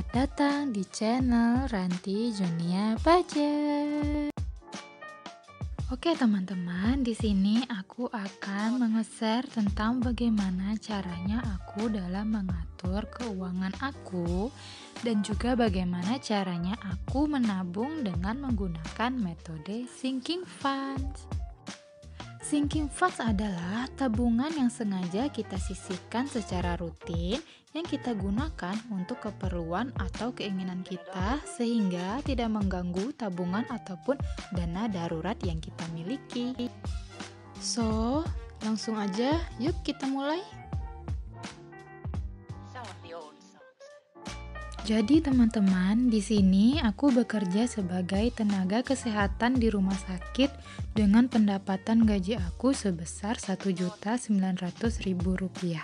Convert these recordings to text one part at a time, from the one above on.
Selamat datang di channel Ranti Junia Budget. Oke teman-teman, di sini aku akan nge-share tentang bagaimana caranya aku dalam mengatur keuangan aku dan juga bagaimana caranya aku menabung dengan menggunakan metode sinking funds. Sinking funds adalah tabungan yang sengaja kita sisihkan secara rutin yang kita gunakan untuk keperluan atau keinginan kita sehingga tidak mengganggu tabungan ataupun dana darurat yang kita miliki. So, langsung aja yuk kita mulai. Jadi teman-teman, di sini aku bekerja sebagai tenaga kesehatan di rumah sakit dengan pendapatan gaji aku sebesar Rp1.900.000.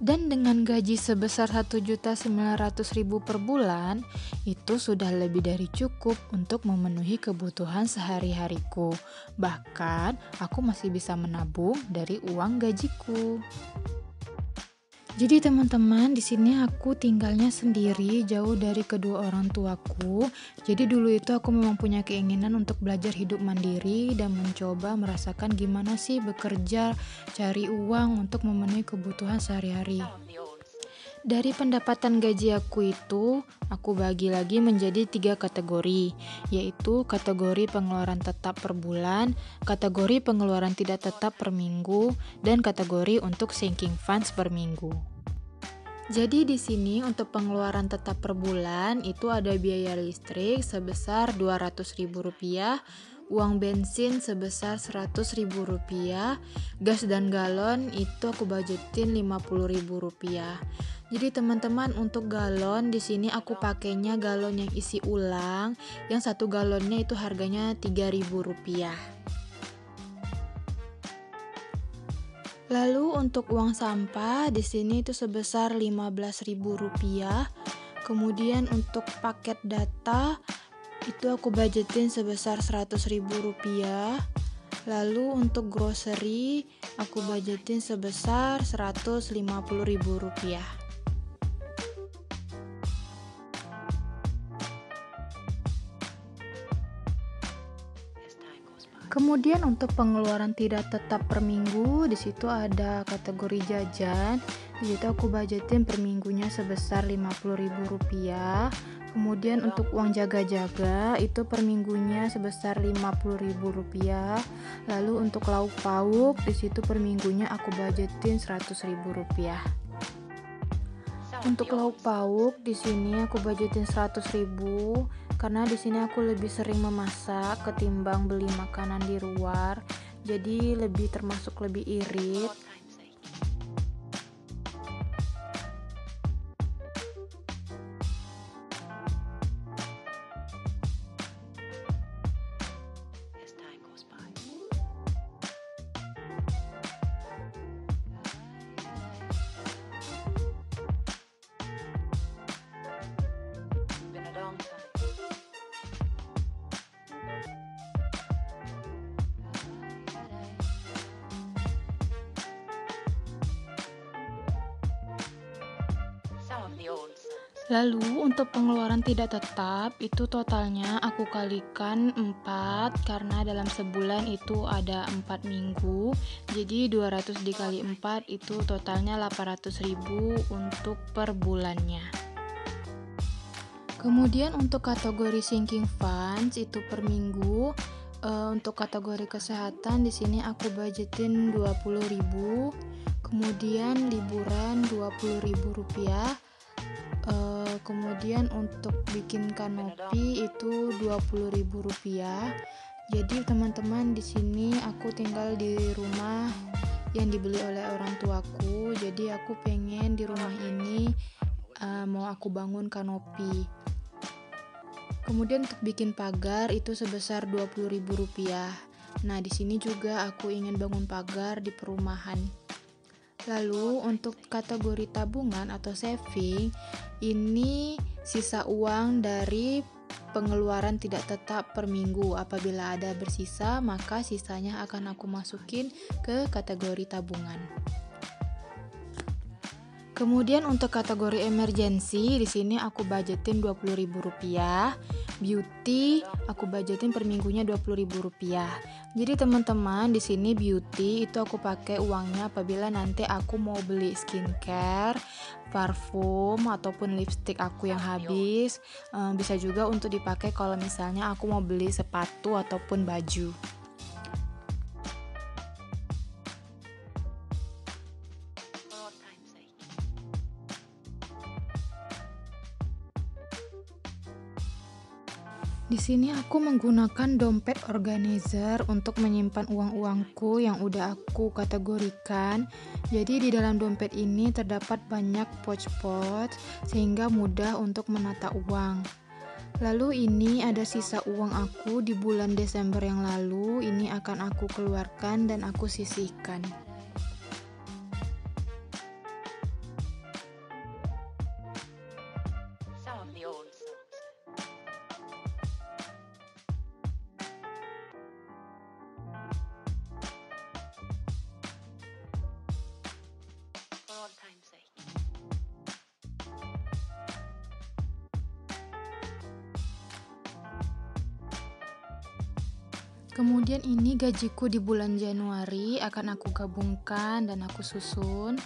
Dan dengan gaji sebesar Rp1.900.000 per bulan, itu sudah lebih dari cukup untuk memenuhi kebutuhan sehari-hariku. Bahkan, aku masih bisa menabung dari uang gajiku. Jadi teman-teman, di sini aku tinggalnya sendiri, jauh dari kedua orang tuaku. Jadi dulu itu aku memang punya keinginan untuk belajar hidup mandiri dan mencoba merasakan gimana sih bekerja, cari uang untuk memenuhi kebutuhan sehari-hari. Dari pendapatan gaji aku itu, aku bagi lagi menjadi 3 kategori, yaitu kategori pengeluaran tetap per bulan, kategori pengeluaran tidak tetap per minggu, dan kategori untuk sinking funds per minggu. Jadi di sini untuk pengeluaran tetap per bulan itu ada biaya listrik sebesar Rp200.000, uang bensin sebesar Rp100.000, gas dan galon itu aku budgetin Rp50.000. Jadi teman-teman, untuk galon di sini aku pakainya galon yang isi ulang, yang 1 galonnya itu harganya Rp3.000. Lalu untuk uang sampah di sini itu sebesar Rp15.000. Kemudian untuk paket data itu aku budgetin sebesar Rp100.000. Lalu untuk grocery aku budgetin sebesar Rp150.000. Kemudian untuk pengeluaran tidak tetap per minggu, di situ ada kategori jajan. Di situ aku budgetin per minggunya sebesar Rp50.000. Kemudian untuk uang jaga-jaga itu per minggunya sebesar Rp50.000. Lalu untuk lauk pauk di situ per minggunya aku budgetin Rp100.000. Untuk lauk pauk di sini aku budgetin Rp100.000 karena di sini aku lebih sering memasak ketimbang beli makanan di luar. Jadi lebih termasuk lebih irit. Lalu untuk pengeluaran tidak tetap itu totalnya aku kalikan 4 karena dalam sebulan itu ada 4 minggu. Jadi 200 dikali 4 itu totalnya 800.000 untuk per bulannya. Kemudian untuk kategori sinking funds itu per minggu. Untuk kategori kesehatan di sini aku budgetin Rp20.000. Kemudian liburan Rp20.000. Kemudian untuk bikin kanopi itu Rp20.000. Jadi teman-teman, di sini aku tinggal di rumah yang dibeli oleh orang tuaku. Jadi aku pengen di rumah ini mau aku bangun kanopi. Kemudian untuk bikin pagar itu sebesar Rp20.000. Nah, di sini juga aku ingin bangun pagar di perumahan. Lalu untuk kategori tabungan atau saving, ini sisa uang dari pengeluaran tidak tetap per minggu. Apabila ada bersisa, maka sisanya akan aku masukin ke kategori tabungan. Kemudian untuk kategori emergency, di sini aku budgetin Rp20.000. Beauty, aku budgetin per minggunya Rp20.000. Jadi teman-teman, di sini beauty itu aku pakai uangnya apabila nanti aku mau beli skincare, parfum ataupun lipstick aku yang habis. Bisa juga untuk dipakai kalau misalnya aku mau beli sepatu ataupun baju. Di sini aku menggunakan dompet organizer untuk menyimpan uang-uangku yang udah aku kategorikan. Jadi di dalam dompet ini terdapat banyak pouch-pouch sehingga mudah untuk menata uang. Lalu ini ada sisa uang aku di bulan Desember yang lalu, ini akan aku keluarkan dan aku sisihkan. Kemudian ini gajiku di bulan Januari akan aku gabungkan dan aku susun.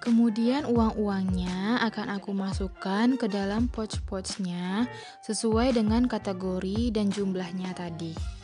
Kemudian uang-uangnya akan aku masukkan ke dalam pouch-pouchnya sesuai dengan kategori dan jumlahnya tadi.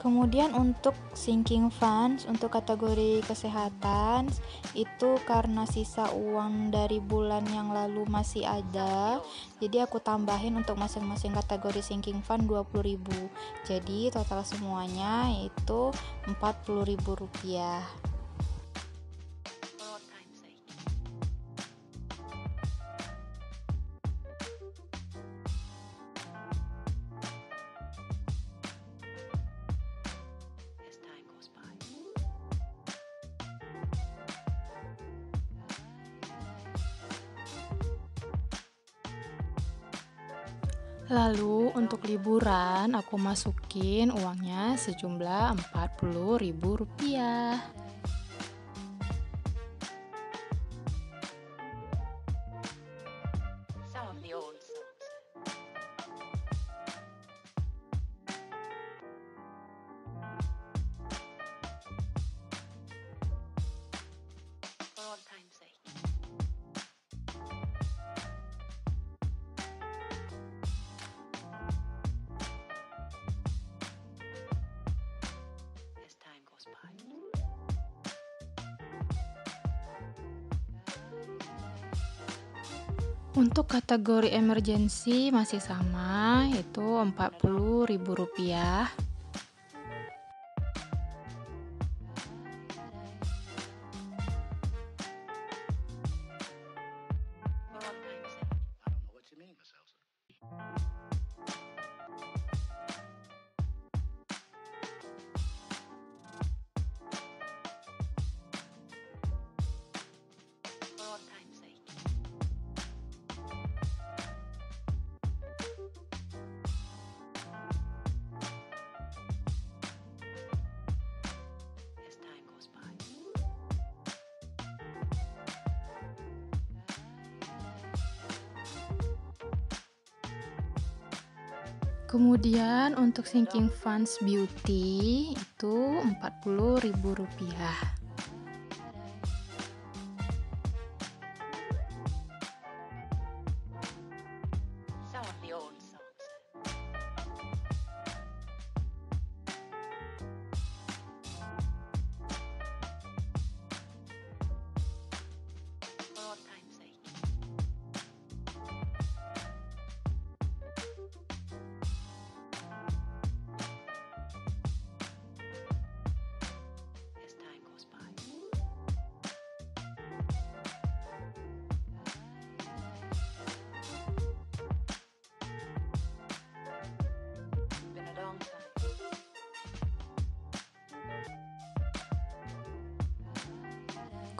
Kemudian untuk sinking funds untuk kategori kesehatan itu karena sisa uang dari bulan yang lalu masih ada, jadi aku tambahin untuk masing-masing kategori sinking fund 20.000. Jadi total semuanya itu Rp40.000. Lalu untuk liburan aku masukin uangnya sejumlah Rp40.000. Untuk kategori emergency masih sama, itu Rp40.000. Kemudian untuk sinking funds beauty itu Rp40.000.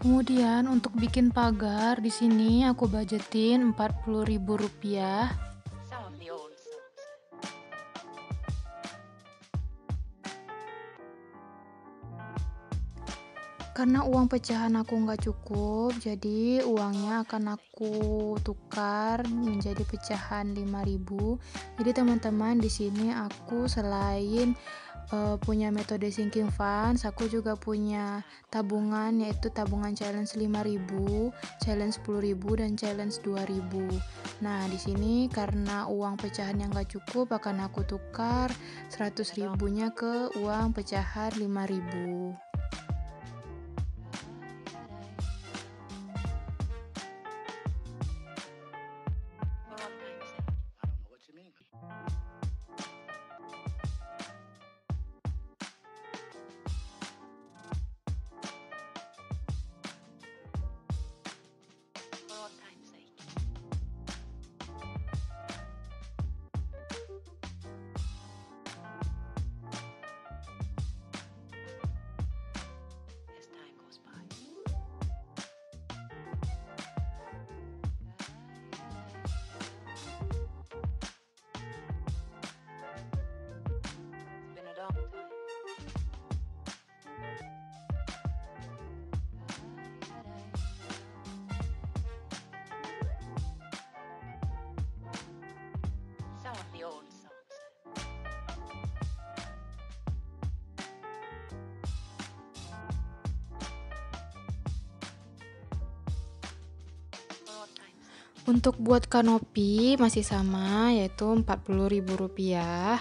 Kemudian untuk bikin pagar di sini aku budgetin Rp40.000. Some of the old songs. Karena uang pecahan aku nggak cukup, jadi uangnya akan aku tukar menjadi pecahan 5.000. Jadi teman-teman di sini aku selain punya metode sinking funds, aku juga punya tabungan, yaitu tabungan challenge 5.000, challenge 10.000 dan challenge 2.000. Nah, di sini karena uang pecahan yang nggak cukup akan aku tukar 100.000-nya ke uang pecahan 5.000. For all time's sake. I don't know what you mean. For all time's sake. As time goes by. It's been a long time. Some of the old songs. For all time's sake. Untuk buat kanopi masih sama, yaitu Rp40.000.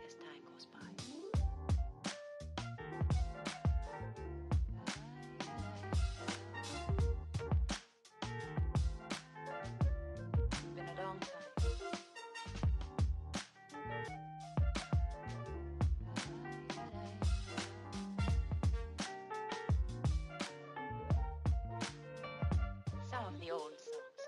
As time goes by. It's been a long time. Some of the old songs.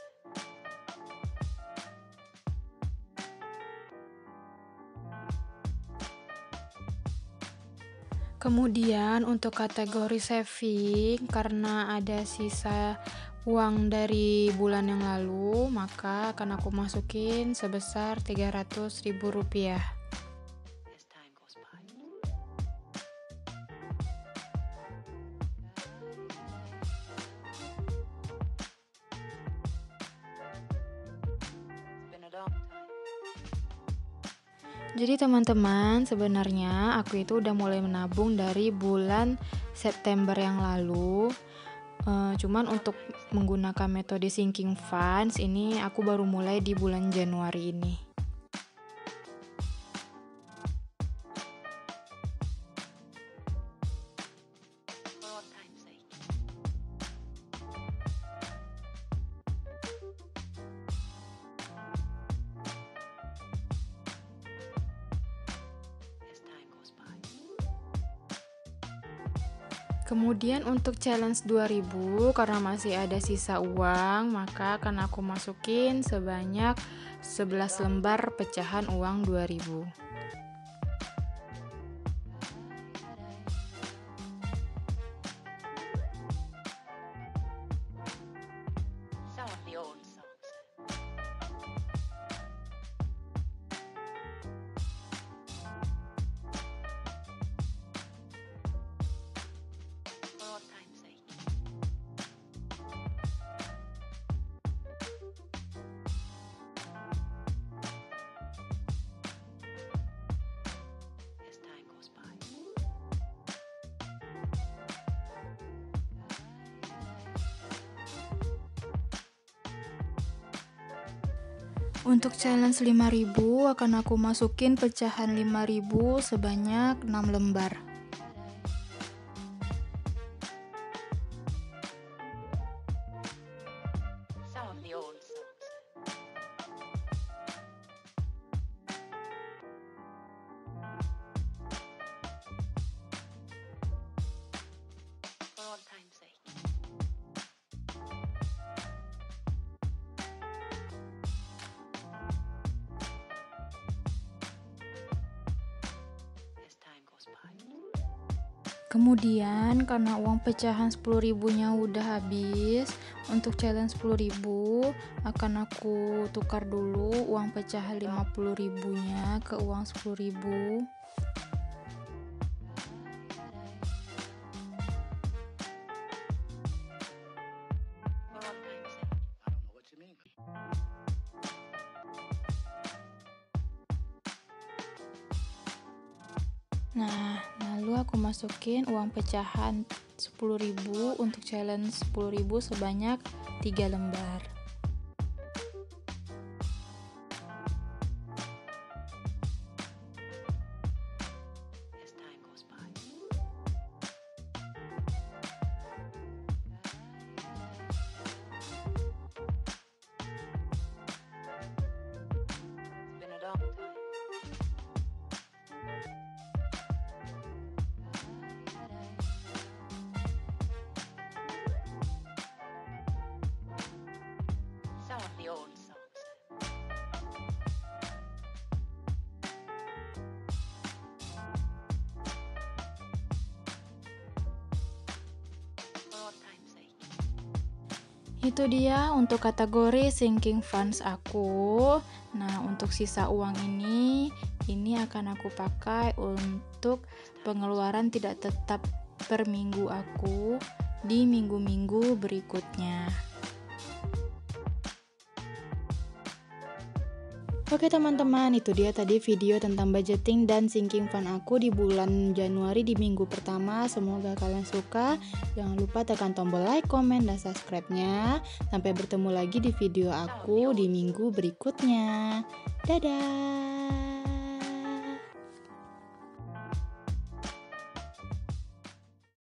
Kemudian untuk kategori saving, karena ada sisa uang dari bulan yang lalu, maka akan aku masukin sebesar Rp300.000. As time goes by. It's been a long time. Jadi teman-teman, sebenarnya aku itu udah mulai menabung dari bulan September yang lalu. Cuman untuk menggunakan metode sinking funds ini aku baru mulai di bulan Januari ini. For all time's sake. As time goes by. Kemudian untuk challenge 2.000, karena masih ada sisa uang, maka akan aku masukin sebanyak 11 lembar pecahan uang 2.000. Some of the old songs. For all time's sake. As time goes by. Untuk challenge 5.000 akan aku masukin pecahan 5.000 sebanyak 6 lembar. Some of the old songs. For all time's sake. As time goes Kemudian karena uang pecahan 10.000-nya udah habis, untuk challenge 10.000 akan aku tukar dulu uang pecahan 50.000-nya ke uang 10.000. For all time's sake. I don't know what you mean. Nah, lalu aku masukin uang pecahan 10.000 untuk challenge 10.000 sebanyak 3 lembar. As time goes by. It's been a long time. Some of the old songs. For all time's sake. Itu dia untuk kategori sinking funds aku. Nah, untuk sisa uang ini akan aku pakai untuk pengeluaran tidak tetap per minggu aku di minggu-minggu berikutnya. Oke teman-teman, itu dia tadi video tentang budgeting dan sinking fund aku di bulan Januari di minggu pertama. Semoga kalian suka. Jangan lupa tekan tombol like, komen, dan subscribe-nya. Sampai bertemu lagi di video aku di minggu berikutnya. Dadah!